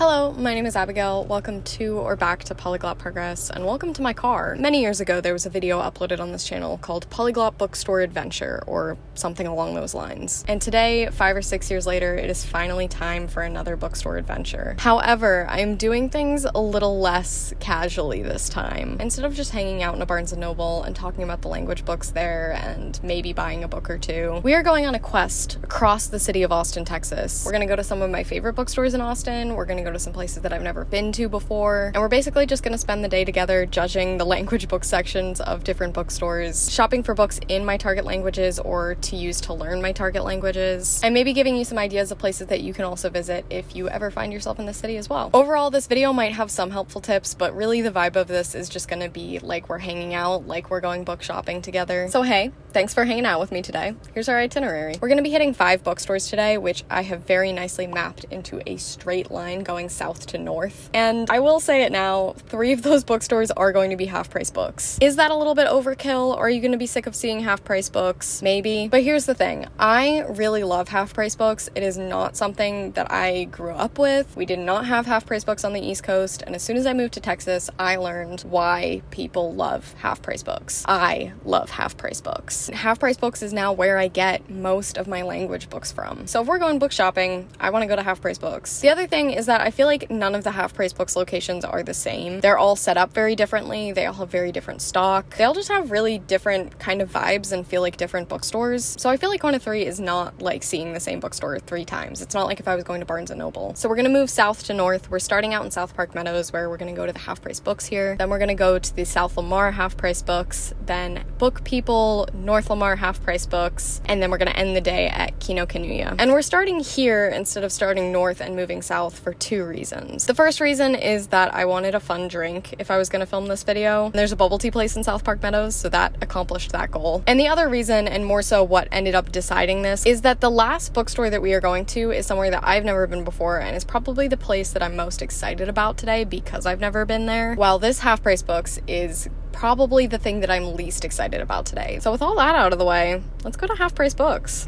Hello, my name is Abigail. Welcome to or back to Polyglot Progress, and welcome to my car. Many years ago, there was a video uploaded on this channel called Polyglot Bookstore Adventure, or something along those lines. And today, 5 or 6 years later, it is finally time for another bookstore adventure. However, I'm doing things a little less casually this time. Instead of just hanging out in a Barnes & Noble and talking about the language books there and maybe buying a book or two, we are going on a quest across the city of Austin, Texas. We're gonna go to some of my favorite bookstores in Austin. We're gonna go to some places that I've never been to before, and we're basically just gonna spend the day together judging the language book sections of different bookstores, shopping for books in my target languages or to use to learn my target languages, and maybe giving you some ideas of places that you can also visit if you ever find yourself in the city as well. Overall, this video might have some helpful tips, but really the vibe of this is just gonna be like we're hanging out, like we're going book shopping together. So hey, thanks for hanging out with me today. Here's our itinerary. We're gonna be hitting 5 bookstores today, which I have very nicely mapped into a straight line going south to north. And I will say it now, 3 of those bookstores are going to be half-price books. Is that a little bit overkill, or are you gonna be sick of seeing half-price books? Maybe. But here's the thing, I really love half-price books. It is not something that I grew up with. We did not have half-price books on the East Coast, and as soon as I moved to Texas, I learned why people love half-price books. I love half-price books. Half-price books is now where I get most of my language books from. So if we're going book shopping, I want to go to half-price books. The other thing is that I feel like none of the half-price books locations are the same. They're all set up very differently. They all have very different stock. They all just have really different kind of vibes and feel like different bookstores. So I feel like going to 3 is not like seeing the same bookstore 3 times. It's not like if I was going to Barnes & Noble. So we're going to move south to north. We're starting out in Southpark Meadows, where we're going to go to the half-price books here. Then we're going to go to the South Lamar half-price books, then BookPeople, North Lamar half-price books, and then we're going to end the day at Kinokuniya. And we're starting here instead of starting north and moving south for 2 reasons. The first reason is that I wanted a fun drink if I was going to film this video. There's a bubble tea place in Southpark Meadows, so that accomplished that goal. And the other reason, and more so what ended up deciding this, is that the last bookstore that we are going to is somewhere that I've never been before, and is probably the place that I'm most excited about today because I've never been there, while this half-price books is probably the thing that I'm least excited about today. So with all that out of the way, let's go to half-price books.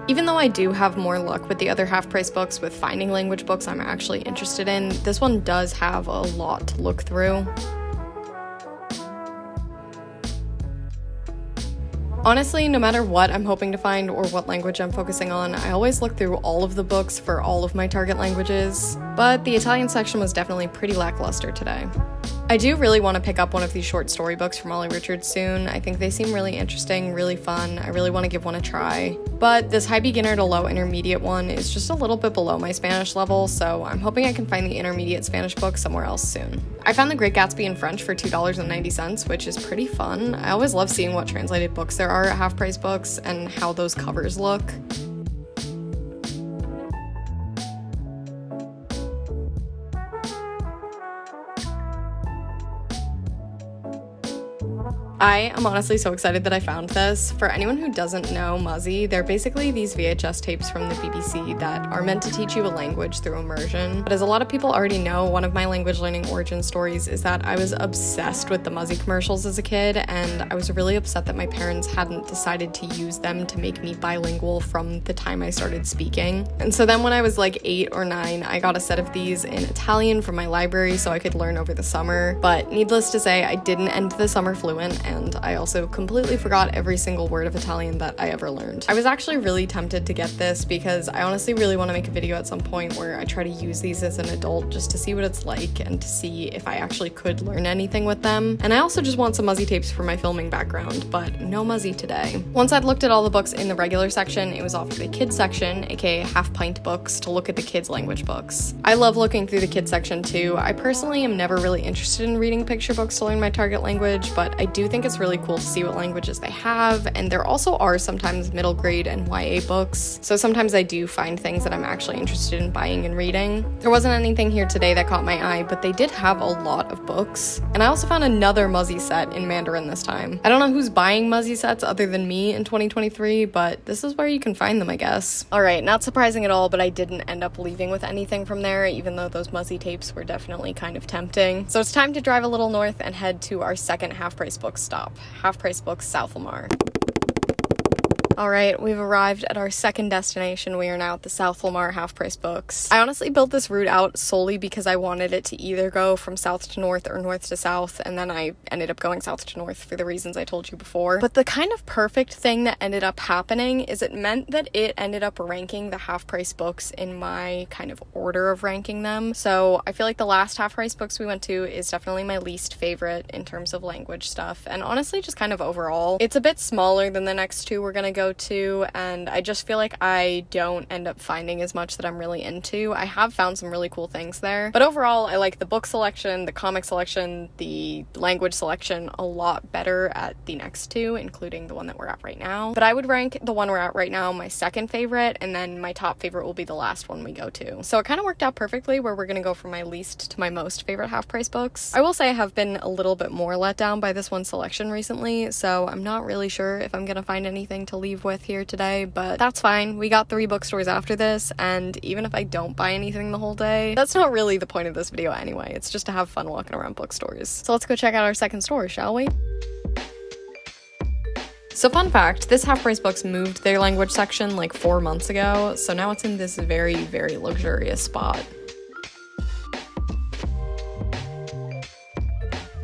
Even though I do have more luck with the other half-price books with finding language books I'm actually interested in, this one does have a lot to look through. Honestly, no matter what I'm hoping to find or what language I'm focusing on, I always look through all of the books for all of my target languages, but the Italian section was definitely pretty lackluster today. I do really want to pick up one of these short storybooks from Ollie Richards soon. I think they seem really interesting, really fun. I really want to give one a try. But this high beginner to low intermediate one is just a little bit below my Spanish level, so I'm hoping I can find the intermediate Spanish book somewhere else soon. I found The Great Gatsby in French for $2.90, which is pretty fun. I always love seeing what translated books there are at half-price books and how those covers look. I am honestly so excited that I found this. For anyone who doesn't know Muzzy, they're basically these VHS tapes from the BBC that are meant to teach you a language through immersion. But as a lot of people already know, one of my language learning origin stories is that I was obsessed with the Muzzy commercials as a kid, and I was really upset that my parents hadn't decided to use them to make me bilingual from the time I started speaking. And so then when I was like 8 or 9, I got a set of these in Italian from my library so I could learn over the summer. But needless to say, I didn't end the summer fluent, and I also completely forgot every single word of Italian that I ever learned. I was actually really tempted to get this because I honestly really want to make a video at some point where I try to use these as an adult just to see what it's like and to see if I actually could learn anything with them. And I also just want some Muzzy tapes for my filming background, but no Muzzy today. Once I'd looked at all the books in the regular section, it was off to the kids section, aka half pint books, to look at the kids language books. I love looking through the kids section too. I personally am never really interested in reading picture books to learn my target language, but I do think think it's really cool to see what languages they have, and there also are sometimes middle grade and YA books, so sometimes I do find things that I'm actually interested in buying and reading. There wasn't anything here today that caught my eye, but they did have a lot of books, and I also found another Muzzy set in Mandarin this time. I don't know who's buying Muzzy sets other than me in 2023, but this is where you can find them, I guess. Alright, not surprising at all, but I didn't end up leaving with anything from there, even though those Muzzy tapes were definitely kind of tempting. So it's time to drive a little north and head to our second half-price book stop, Half Price Books South Lamar. Alright, we've arrived at our second destination. We are now at the South Lamar half-price books. I honestly built this route out solely because I wanted it to either go from south to north or north to south, and then I ended up going south to north for the reasons I told you before. But the kind of perfect thing that ended up happening is it meant that it ended up ranking the half-price books in my kind of order of ranking them. So I feel like the last half-price books we went to is definitely my least favorite in terms of language stuff, and honestly just kind of overall. It's a bit smaller than the next two we're gonna go to, and I just feel like I don't end up finding as much that I'm really into. I have found some really cool things there, but overall I like the book selection, the comic selection, the language selection a lot better at the next two, including the one that we're at right now. But I would rank the one we're at right now my second favorite, and then my top favorite will be the last one we go to. So it kind of worked out perfectly where we're gonna go from my least to my most favorite half-price books. I will say I have been a little bit more let down by this one selection recently, so I'm not really sure if I'm gonna find anything to leave with here today, but that's fine. We got 3 bookstores after this, and even if I don't buy anything the whole day, that's not really the point of this video anyway. It's just to have fun walking around bookstores. So let's go check out our second store, shall we? So fun fact, this half-price books moved their language section like 4 months ago, so now it's in this very, very luxurious spot.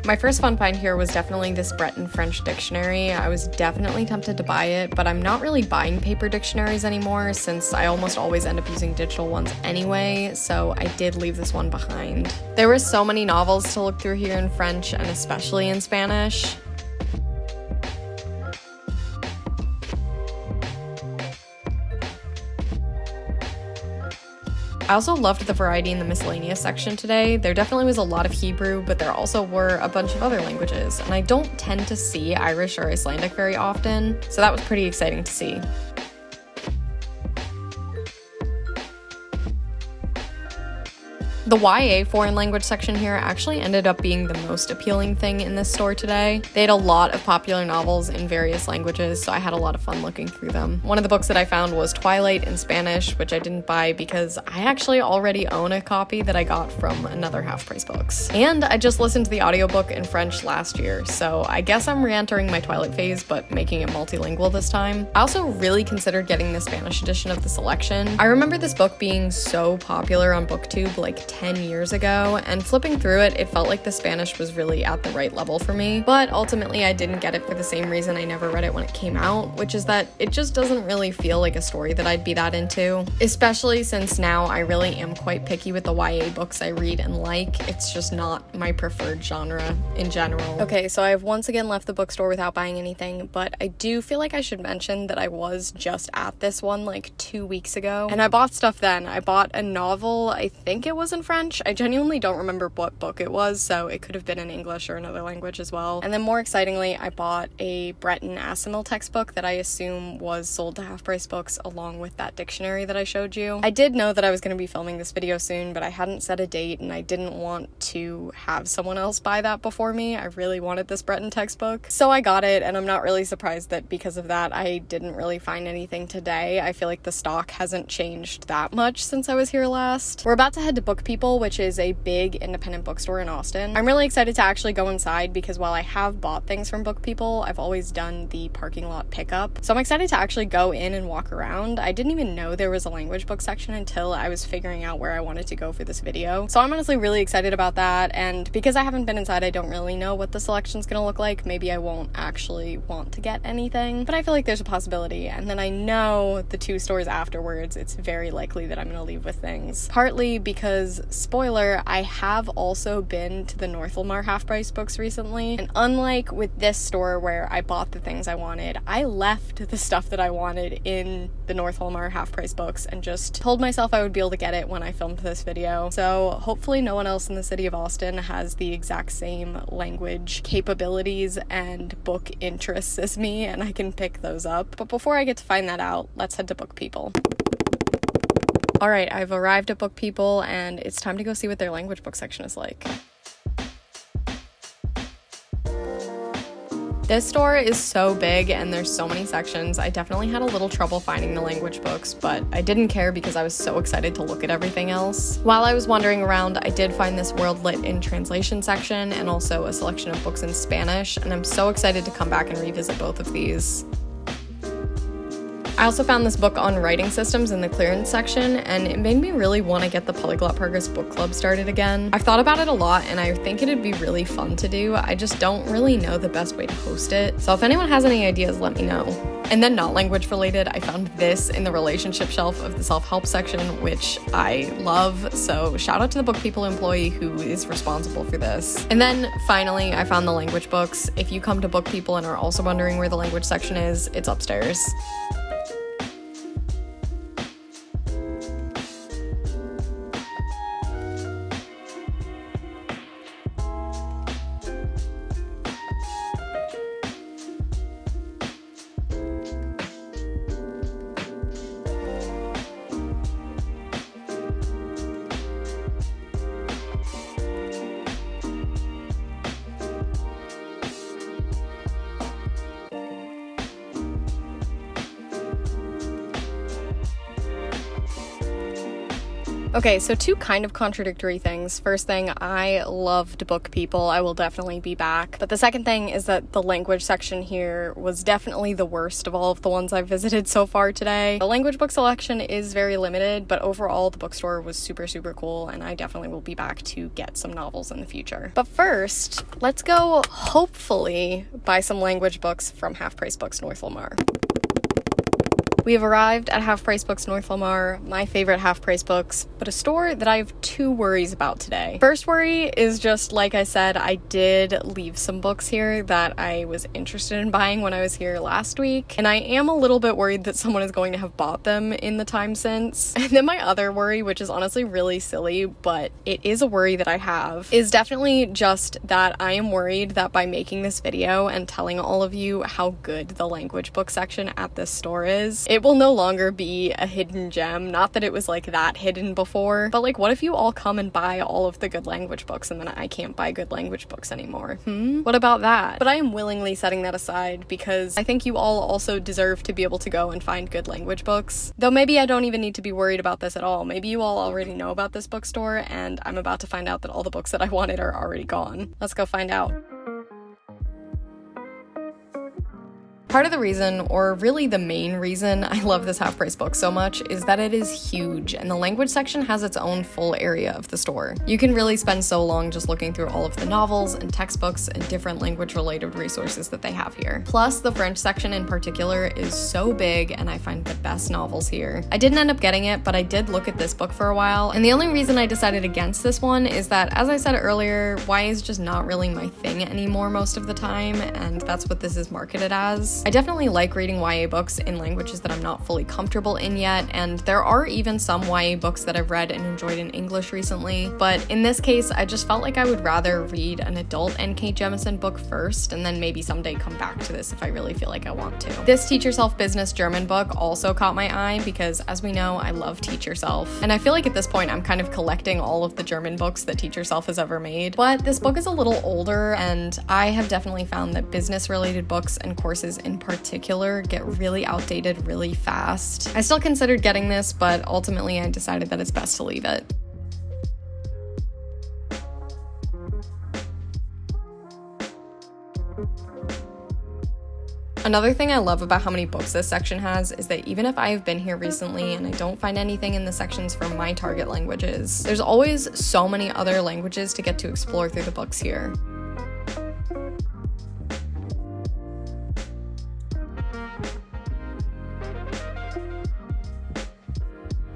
My first fun find here was definitely this Breton French dictionary. I was definitely tempted to buy it, but I'm not really buying paper dictionaries anymore since I almost always end up using digital ones anyway, so I did leave this one behind. There were so many novels to look through here in French and especially in Spanish. I also loved the variety in the miscellaneous section today. There definitely was a lot of Hebrew, but there also were a bunch of other languages, and I don't tend to see Irish or Icelandic very often, so that was pretty exciting to see. The YA foreign language section here actually ended up being the most appealing thing in this store today. They had a lot of popular novels in various languages, so I had a lot of fun looking through them. One of the books that I found was Twilight in Spanish, which I didn't buy because I actually already own a copy that I got from another half-price books. And I just listened to the audiobook in French last year, so I guess I'm re-entering my Twilight phase, but making it multilingual this time. I also really considered getting the Spanish edition of the selection. I remember this book being so popular on BookTube like 10 years ago, and flipping through it, it felt like the Spanish was really at the right level for me, but ultimately I didn't get it for the same reason I never read it when it came out, which is that it just doesn't really feel like a story that I'd be that into, especially since now I really am quite picky with the YA books I read and like. It's just not my preferred genre in general. Okay, so I've once again left the bookstore without buying anything, but I do feel like I should mention that I was just at this one like 2 weeks ago, and I bought stuff then. I bought a novel, I think it was in French. I genuinely don't remember what book it was, so it could have been in English or another language as well. And then more excitingly, I bought a Breton Asimil textbook that I assume was sold to half-price books along with that dictionary that I showed you. I did know that I was going to be filming this video soon, but I hadn't set a date and I didn't want to have someone else buy that before me. I really wanted this Breton textbook, so I got it, and I'm not really surprised that because of that I didn't really find anything today. I feel like the stock hasn't changed that much since I was here last. We're about to head to BookPeople, which is a big independent bookstore in Austin. I'm really excited to actually go inside because while I have bought things from BookPeople, I've always done the parking lot pickup. So I'm excited to actually go in and walk around. I didn't even know there was a language book section until I was figuring out where I wanted to go for this video. So I'm honestly really excited about that, and because I haven't been inside, I don't really know what the selection's gonna look like. Maybe I won't actually want to get anything, but I feel like there's a possibility. And then I know the 2 stores afterwards, it's very likely that I'm gonna leave with things. Partly because spoiler, I have also been to the North Lamar half-price books recently, and unlike with this store where I bought the things I wanted, I left the stuff that I wanted in the North Lamar half-price books and just told myself I would be able to get it when I filmed this video. So hopefully no one else in the city of Austin has the exact same language capabilities and book interests as me, and I can pick those up. But before I get to find that out, let's head to BookPeople. Alright, I've arrived at BookPeople, and it's time to go see what their language book section is like. This store is so big and there's so many sections. I definitely had a little trouble finding the language books, but I didn't care because I was so excited to look at everything else. While I was wandering around, I did find this World Lit in Translation section and also a selection of books in Spanish, and I'm so excited to come back and revisit both of these. I also found this book on writing systems in the clearance section, and it made me really want to get the Polyglot Progress book club started again. I've thought about it a lot, and I think it'd be really fun to do. I just don't really know the best way to host it. So if anyone has any ideas, let me know. And then not language related, I found this in the relationship shelf of the self-help section, which I love. So shout out to the BookPeople employee who is responsible for this. And then finally, I found the language books. If you come to BookPeople and are also wondering where the language section is, it's upstairs. Okay, so two kind of contradictory things. First thing, I loved BookPeople. I will definitely be back. But the second thing is that the language section here was definitely the worst of all of the ones I've visited so far today. The language book selection is very limited, but overall the bookstore was super, super cool, and I definitely will be back to get some novels in the future. But first, let's go hopefully buy some language books from Half Price Books North Lamar. We have arrived at Half Price Books North Lamar, my favorite Half Price books, but a store that I have two worries about today. First worry is just, like I said, I did leave some books here that I was interested in buying when I was here last week, and I am a little bit worried that someone is going to have bought them in the time since. And then my other worry, which is honestly really silly, but it is a worry that I have, is definitely just that I am worried that by making this video and telling all of you how good the language book section at this store is, it will no longer be a hidden gem. Not that it was like that hidden before, but like, what if you all come and buy all of the good language books and then I can't buy good language books anymore? What about that? But I am willingly setting that aside because I think you all also deserve to be able to go and find good language books. Though maybe I don't even need to be worried about this at all. Maybe you all already know about this bookstore and I'm about to find out that all the books that I wanted are already gone. Let's go find out. Part of the reason, or really the main reason, I love this Half Price book so much is that it is huge, and the language section has its own full area of the store. You can really spend so long just looking through all of the novels and textbooks and different language-related resources that they have here. Plus, the French section in particular is so big, and I find the best novels here. I didn't end up getting it, but I did look at this book for a while, and the only reason I decided against this one is that, as I said earlier, YA is just not really my thing anymore most of the time, and that's what this is marketed as. I definitely like reading YA books in languages that I'm not fully comfortable in yet, and there are even some YA books that I've read and enjoyed in English recently, but in this case, I just felt like I would rather read an adult N.K. Jemisin book first, and then maybe someday come back to this if I really feel like I want to. This Teach Yourself Business German book also caught my eye because, as we know, I love Teach Yourself, and I feel like at this point I'm kind of collecting all of the German books that Teach Yourself has ever made, but this book is a little older, and I have definitely found that business-related books and courses in particular get really outdated really fast. I still considered getting this, but ultimately I decided that it's best to leave it. Another thing I love about how many books this section has is that even if I have been here recently and I don't find anything in the sections from my target languages, there's always so many other languages to get to explore through the books here.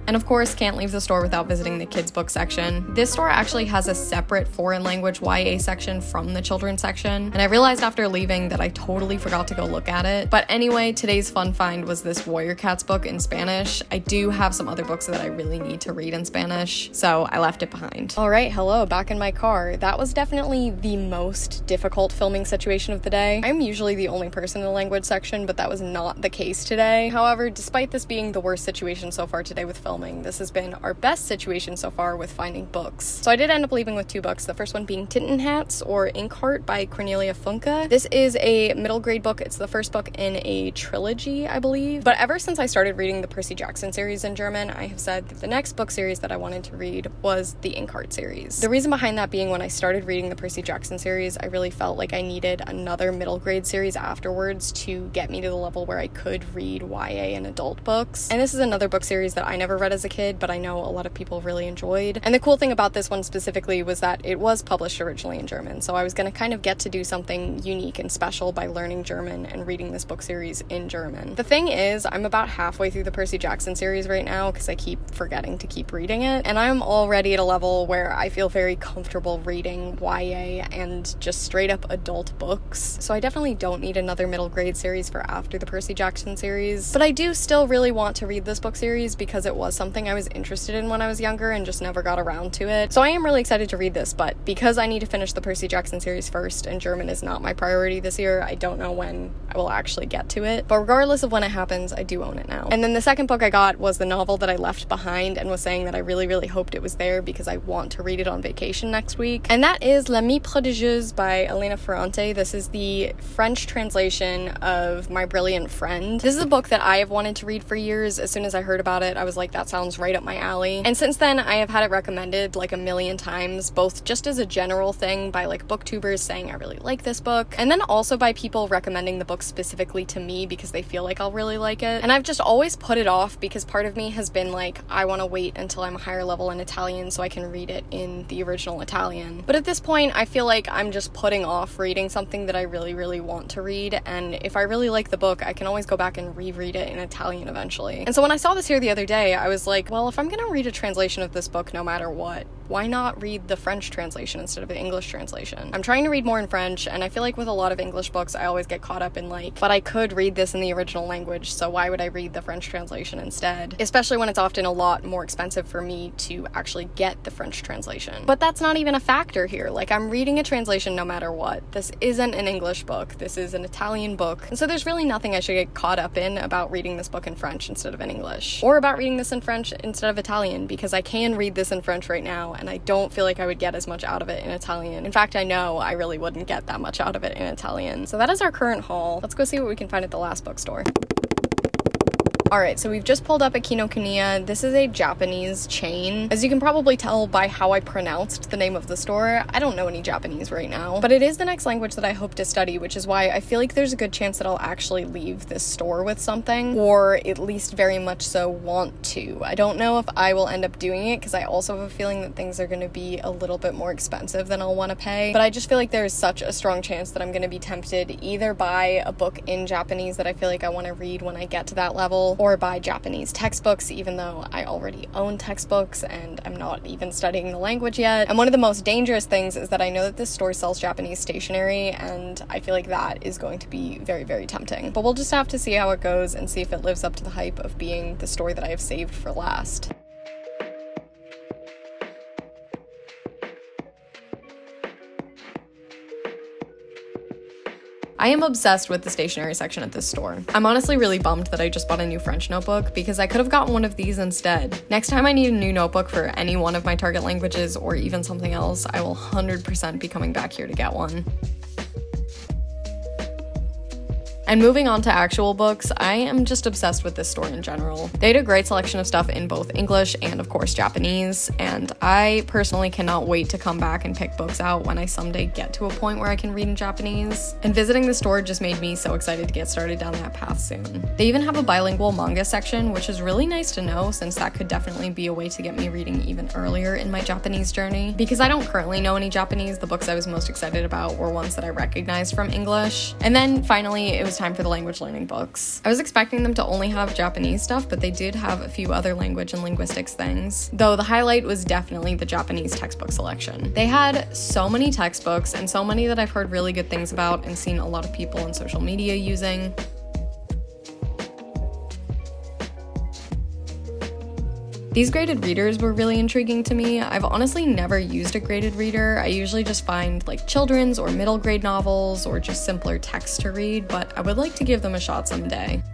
And of course, can't leave the store without visiting the kids book section. This store actually has a separate foreign language YA section from the children's section, and I realized after leaving that I totally forgot to go look at it. But anyway, today's fun find was this Warrior Cats book in Spanish. I do have some other books that I really need to read in Spanish, so I left it behind. All right, hello, back in my car. That was definitely the most difficult filming situation of the day. I'm usually the only person in the language section, but that was not the case today. However, despite this being the worst situation so far today with filming, this has been our best situation so far with finding books. So I did end up leaving with 2 books, the first one being Tintin Hats or Inkheart by Cornelia Funke. This is a middle grade book. It's the first book in a trilogy, I believe. But ever since I started reading the Percy Jackson series in German, I have said that the next book series that I wanted to read was the Inkheart series. The reason behind that being when I started reading the Percy Jackson series, I really felt like I needed another middle grade series afterwards to get me to the level where I could read YA and adult books. And this is another book series that I never read as a kid, but I know a lot of people really enjoyed. And the cool thing about this one specifically was that it was published originally in German, so I was going to kind of get to do something unique and special by learning German and reading this book series in German. The thing is, I'm about halfway through the Percy Jackson series right now because I keep forgetting to keep reading it, and I'm already at a level where I feel very comfortable reading YA and just straight up adult books, so I definitely don't need another middle grade series for after the Percy Jackson series. But I do still really want to read this book series because it was something I was interested in when I was younger and just never got around to it. So I am really excited to read this, but because I need to finish the Percy Jackson series first and German is not my priority this year, I don't know when I will actually get to it. But regardless of when it happens, I do own it now. And then the second book I got was the novel that I left behind and was saying that I really hoped it was there because I want to read it on vacation next week. And that is L'Amie Prodigieuse by Elena Ferrante. This is the French translation of My Brilliant Friend. This is a book that I have wanted to read for years. As soon as I heard about it, I was like, that sounds right up my alley. And since then, I have had it recommended like a million times, both just as a general thing by like booktubers saying I really like this book, and then also by people recommending the book specifically to me because they feel like I'll really like it. And I've just always put it off because part of me has been like, I want to wait until I'm a higher level in Italian so I can read it in the original Italian. But at this point, I feel like I'm just putting off reading something that I really want to read, and if I really like the book, I can always go back and reread it in Italian eventually. And so when I saw this here the other day, I was like, well, if I'm gonna read a translation of this book no matter what, why not read the French translation instead of the English translation? I'm trying to read more in French, and I feel like with a lot of English books, I always get caught up in like, but I could read this in the original language, so why would I read the French translation instead? Especially when it's often a lot more expensive for me to actually get the French translation. But that's not even a factor here. Like, I'm reading a translation no matter what. This isn't an English book. This is an Italian book. And so there's really nothing I should get caught up in about reading this book in French instead of in English, or about reading this in French instead of Italian, because I can read this in French right now, and I don't feel like I would get as much out of it in Italian. In fact, I know I really wouldn't get that much out of it in Italian. So that is our current haul. Let's go see what we can find at the last bookstore. Alright, so we've just pulled up at Kinokuniya. This is a Japanese chain. As you can probably tell by how I pronounced the name of the store, I don't know any Japanese right now. But it is the next language that I hope to study, which is why I feel like there's a good chance that I'll actually leave this store with something, or at least very much so want to. I don't know if I will end up doing it, because I also have a feeling that things are going to be a little bit more expensive than I'll want to pay. But I just feel like there's such a strong chance that I'm going to be tempted either by a book in Japanese that I feel like I want to read when I get to that level, or buy Japanese textbooks, even though I already own textbooks and I'm not even studying the language yet. And one of the most dangerous things is that I know that this store sells Japanese stationery, and I feel like that is going to be very tempting. But we'll just have to see how it goes and see if it lives up to the hype of being the store that I have saved for last. I am obsessed with the stationery section at this store. I'm honestly really bummed that I just bought a new French notebook because I could have gotten one of these instead. Next time I need a new notebook for any one of my target languages or even something else, I will 100% be coming back here to get one. And moving on to actual books, I am just obsessed with this store in general. They had a great selection of stuff in both English and of course Japanese, and I personally cannot wait to come back and pick books out when I someday get to a point where I can read in Japanese. And visiting the store just made me so excited to get started down that path soon. They even have a bilingual manga section, which is really nice to know since that could definitely be a way to get me reading even earlier in my Japanese journey. Because I don't currently know any Japanese, the books I was most excited about were ones that I recognized from English. And then finally, it was time for the language learning books. I was expecting them to only have Japanese stuff, but they did have a few other language and linguistics things, though the highlight was definitely the Japanese textbook selection. They had so many textbooks, and so many that I've heard really good things about and seen a lot of people on social media using. These graded readers were really intriguing to me. I've honestly never used a graded reader. I usually just find like children's or middle grade novels or just simpler text to read, but I would like to give them a shot someday.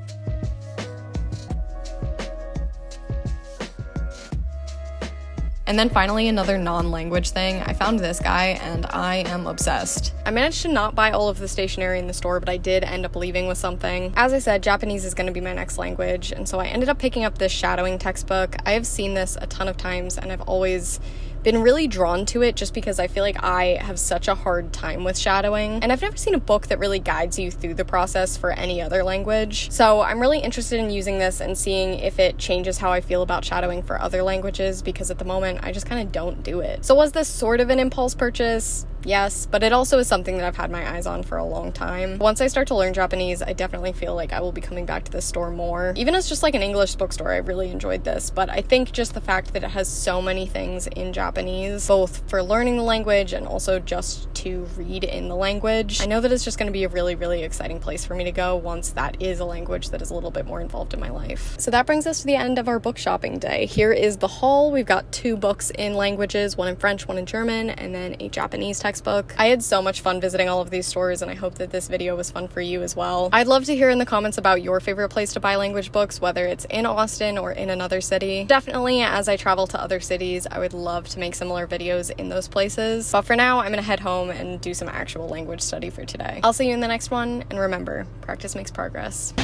And then finally, another non-language thing. I found this guy and I am obsessed. I managed to not buy all of the stationery in the store, but I did end up leaving with something. As I said, Japanese is going to be my next language, and so I ended up picking up this shadowing textbook. I have seen this a ton of times and I've always been really drawn to it just because I feel like I have such a hard time with shadowing, and I've never seen a book that really guides you through the process for any other language. So I'm really interested in using this and seeing if it changes how I feel about shadowing for other languages, because at the moment I just kind of don't do it. So was this sort of an impulse purchase? Yes, but it also is something that I've had my eyes on for a long time. Once I start to learn Japanese, I definitely feel like I will be coming back to this store more. Even as just like an English bookstore, I really enjoyed this, but I think just the fact that it has so many things in Japanese, both for learning the language and also just to read in the language, I know that it's just going to be a really, really exciting place for me to go once that is a language that is a little bit more involved in my life. So that brings us to the end of our book shopping day. Here is the haul. We've got 2 books in languages, one in French, one in German, and then a Japanese textbook. I had so much fun visiting all of these stores, and I hope that this video was fun for you as well. I'd love to hear in the comments about your favorite place to buy language books, whether it's in Austin or in another city. Definitely, as I travel to other cities, I would love to make similar videos in those places. But for now, I'm gonna head home and do some actual language study for today. I'll see you in the next one, and remember, practice makes progress.